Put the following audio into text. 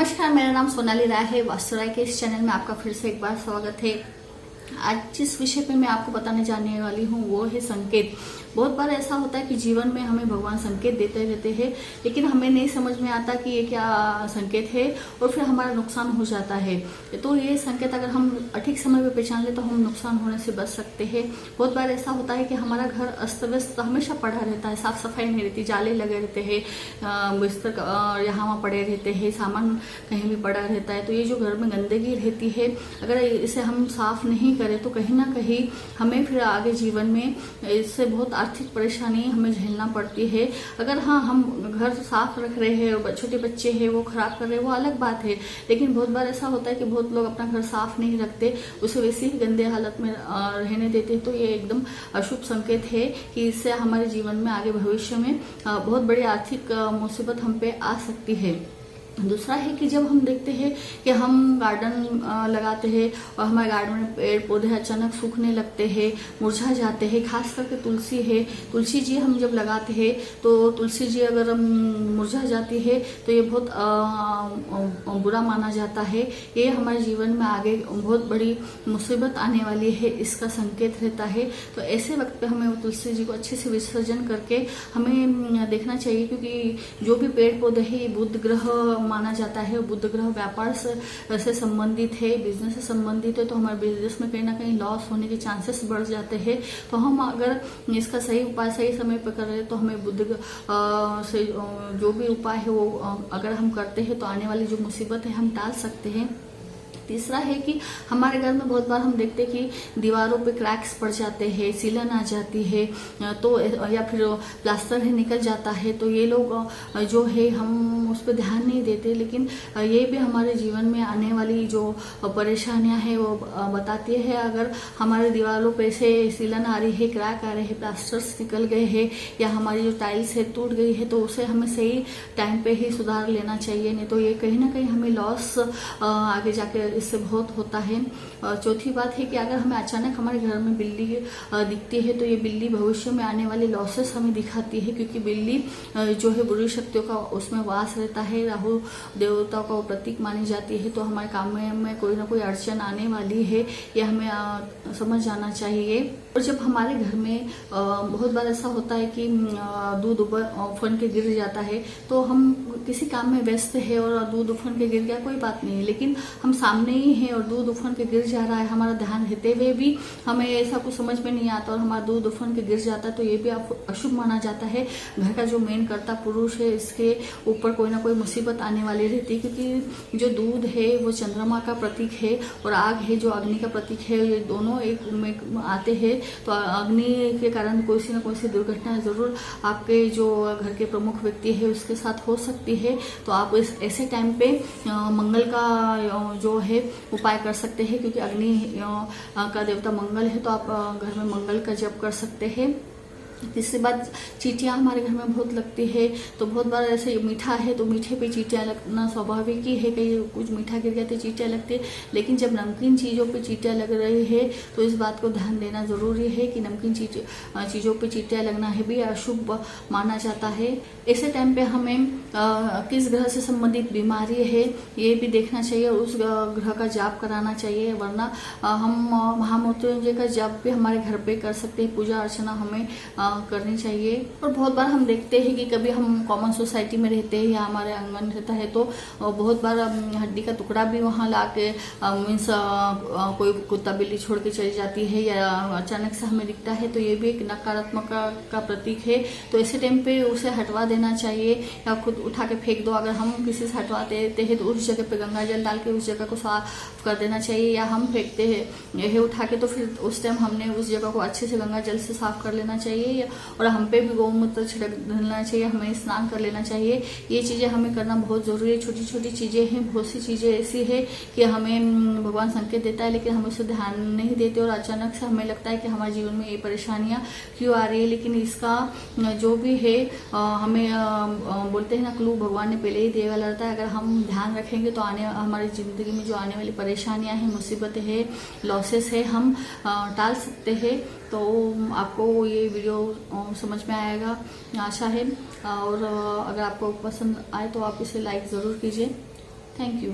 नमस्कार, मेरा नाम सोनाली राय है। वास्तु राय के इस चैनल में आपका फिर से एक बार स्वागत है। आज जिस विषय पे मैं आपको बताने जाने वाली हूँ वो है संकेत। बहुत बार ऐसा होता है कि जीवन में हमें भगवान संकेत देते रहते हैं, लेकिन हमें नहीं समझ में आता कि ये क्या संकेत है और फिर हमारा नुकसान हो जाता है। तो ये संकेत अगर हम ठीक समय पे पहचान ले तो हम नुकसान होने से बच सकते हैं। बहुत बार ऐसा होता है कि हमारा घर अस्त व्यस्त हमेशा पड़ा रहता है, साफ सफाई नहीं रहती, जाले लगे रहते हैं, बिस्तर यहाँ वहाँ पड़े रहते हैं, सामान कहीं भी पड़ा रहता है। तो ये जो घर में गंदगी रहती है, अगर इसे हम साफ नहीं करें तो कहीं ना कहीं हमें फिर आगे जीवन में इससे बहुत आर्थिक परेशानी हमें झेलना पड़ती है। अगर हाँ हम घर साफ रख रहे हैं और छोटे बच्चे हैं वो खराब कर रहे हैं वो अलग बात है, लेकिन बहुत बार ऐसा होता है कि बहुत लोग अपना घर साफ नहीं रखते, उसे वैसे ही गंदे हालत में रहने देते हैं। तो ये एकदम अशुभ संकेत है कि इससे हमारे जीवन में आगे भविष्य में बहुत बड़ी आर्थिक मुसीबत हम पे आ सकती है। दूसरा है कि जब हम देखते हैं कि हम गार्डन लगाते हैं और हमारे गार्डन में पेड़ पौधे अचानक सूखने लगते हैं, मुरझा जाते हैं, खास करके तुलसी है, तुलसी जी हम जब लगाते हैं तो तुलसी जी अगर मुरझा जाती है तो ये बहुत बुरा माना जाता है। ये हमारे जीवन में आगे बहुत बड़ी मुसीबत आने वाली है, इसका संकेत रहता है। तो ऐसे वक्त पे हमें वो तुलसी जी को अच्छे से विसर्जन करके हमें देखना चाहिए, क्योंकि जो भी पेड़ पौधे हैं ये बुध ग्रह माना जाता है। बुध ग्रह व्यापार से संबंधित है, बिजनेस से संबंधित है, तो हमारे बिजनेस में कहीं ना कहीं लॉस होने के चांसेस बढ़ जाते हैं। तो हम अगर इसका सही उपाय सही समय पर कर रहे हैं तो हमें बुध से जो भी उपाय है वो अगर हम करते हैं तो आने वाली जो मुसीबत है हम टाल सकते हैं। तीसरा है कि हमारे घर में बहुत बार हम देखते हैं कि दीवारों पे क्रैक्स पड़ जाते हैं, सीलन आ जाती है, तो या फिर प्लास्टर है निकल जाता है। तो ये लोग जो है हम उस पर ध्यान नहीं देते, लेकिन ये भी हमारे जीवन में आने वाली जो परेशानियां हैं वो बताती है। अगर हमारे दीवारों पे से सीलन आ रही है, क्रैक आ रहे हैं, प्लास्टर्स निकल गए हैं या हमारी जो टाइल्स है टूट गई है, तो उसे हमें सही टाइम पे ही सुधार लेना चाहिए, नहीं तो ये कहीं ना कहीं हमें लॉस आगे जाके इससे बहुत होता है। चौथी बात है कि अगर हमें अचानक हमारे घर में बिल्ली दिखती है तो ये बिल्ली भविष्य में आने वाले लॉसेस हमें दिखाती है, क्योंकि बिल्ली जो है बुरी शक्तियों का उसमें वास रहता है, राहु देवताओं का प्रतीक मानी जाती है। तो हमारे काम में कोई ना कोई अड़चन आने वाली है, ये हमें समझ जाना चाहिए। और जब हमारे घर में बहुत बार ऐसा होता है कि दूध उफन के गिर जाता है, तो हम किसी काम में व्यस्त है और दूध उफन के गिर गया कोई बात नहीं, लेकिन हम सामने ही है और दूध उफन के गिर जा रहा है, हमारा ध्यान रहते हुए भी हमें ऐसा कुछ समझ में नहीं आता और हमारा दूध उफन के गिर जाता है, तो ये भी अशुभ माना जाता है। घर का जो मेन कर्ता पुरुष है इसके ऊपर कोई ना कोई मुसीबत आने वाली रहती है, क्योंकि जो दूध है वो चंद्रमा का प्रतीक है और आग है जो अग्नि का प्रतीक है, ये दोनों एक में आते हैं। तो अग्नि के कारण कोई ना कोई दुर्घटना जरूर आपके जो घर के प्रमुख व्यक्ति है उसके साथ हो सकती है। तो आप इस ऐसे टाइम पे मंगल का जो है उपाय कर सकते हैं, क्योंकि अग्नि का देवता मंगल है, तो आप घर में मंगल का जप कर सकते हैं। तीसरी बात, चींटियां हमारे घर में बहुत लगती है, तो बहुत बार ऐसे मीठा है तो मीठे पे चींटियां लगना स्वाभाविक ही है, कहीं कुछ मीठा गिर गया तो चींटियां लगती है, लेकिन जब नमकीन चीज़ों पे चींटियां लग रही है तो इस बात को ध्यान देना जरूरी है कि नमकीन चीज़ों पे चींटियां लगना है भी अशुभ माना जाता है। ऐसे टाइम पे हमें किस ग्रह से संबंधित बीमारी है ये भी देखना चाहिए और उस ग्रह का जाप कराना चाहिए, वरना हम महामृत्युंजय का जाप भी हमारे घर पे कर सकते हैं। पूजा अर्चना हमें करनी चाहिए। और बहुत बार हम देखते हैं कि कभी हम कॉमन सोसाइटी में रहते हैं या हमारे आंगन रहता है तो बहुत बार हड्डी का टुकड़ा भी वहाँ लाके मीन्स कोई कुत्ता बिल्ली छोड़ के चली जाती है या अचानक से हमें दिखता है, तो ये भी एक नकारात्मक का प्रतीक है। तो ऐसे टाइम पे उसे हटवा देना चाहिए या खुद उठा के फेंक दो। अगर हम किसी से हटवा देते हैं तो उस जगह पे गंगा जल डाल के उस जगह को साफ कर देना चाहिए, या हम फेंकते हैं यह उठा के तो फिर उस टाइम हमने उस जगह को अच्छे से गंगा जल से साफ कर लेना चाहिए, और हम पे भी गौमूत्र छिड़क देना चाहिए, हमें स्नान कर लेना चाहिए। ये चीजें हमें करना बहुत जरूरी है। छोटी छोटी चीजें हैं, बहुत सी चीजें ऐसी है कि हमें भगवान संकेत देता है लेकिन हम उसे ध्यान नहीं देते और अचानक से हमें लगता है कि हमारे जीवन में ये परेशानियां क्यों आ रही है। लेकिन इसका जो भी है हमें बोलते हैं ना, क्लू भगवान ने पहले ही दिया रहता है। अगर हम ध्यान रखेंगे तो हमारी जिंदगी में जो आने वाली परेशानियां हैं, मुसीबतें हैं, लॉसेस है, हम टाल सकते हैं। तो आपको ये वीडियो समझ में आएगा आशा है, और अगर आपको पसंद आए तो आप इसे लाइक ज़रूर कीजिए। Thank you.